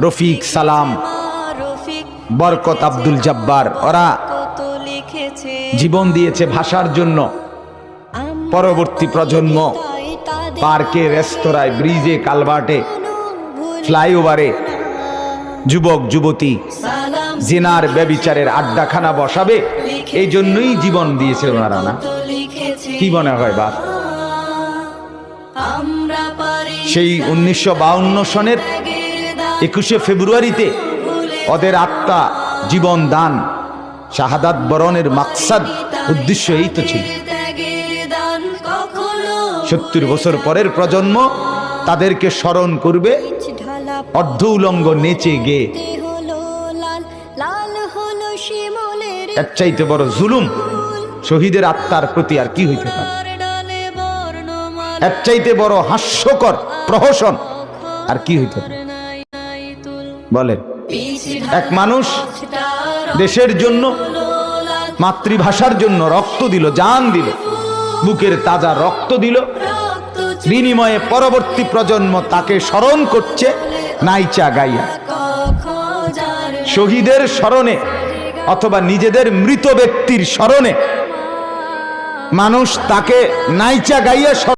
রফিক সালাম, বরকত, আব্দুল জব্বার, ওরা জীবন দিয়েছে ভাষার জন্য। পরবর্তী প্রজন্ম পার্কে, রেস্তোরাঁয়, ব্রিজে, কালভার্টে, ফ্লাইওভারে যুবক যুবতী জিনার ব্যভিচারের আড্ডাখানা বসাবে, এই জন্যই জীবন দিয়েছে ওনারা। না কি মনে হয় বাপ? সেই 1952 সনের 21শে ফেব্রুয়ারিতে ওদের আত্মা জীবন দান, শাহাদাত বরণের মাকসাদ, উদ্দেশ্য এই তো ছিল। 70 বছর পরের প্রজন্ম তাদেরকে স্মরণ করবে অর্ধ উলঙ্গ নেচে গে। এর চাইতে বড় জুলুম শহীদের আত্মার প্রতি আর কি হইতে পারে? এর চাইতে বড় হাস্যকর প্রহসন আর কি হইতে পারে বলেন? এক মানুষ দেশের জন্য, মাতৃভাষার জন্য রক্ত দিল, জান দিল, বুকের তাজা রক্ত দিল, বিনিময়ে পরবর্তী প্রজন্ম তাকে স্মরণ করছে নাইচা গাইয়া। শহীদের স্মরণে অথবা নিজেদের মৃত ব্যক্তির স্মরণে মানুষ তাকে নাইচা গাইয়া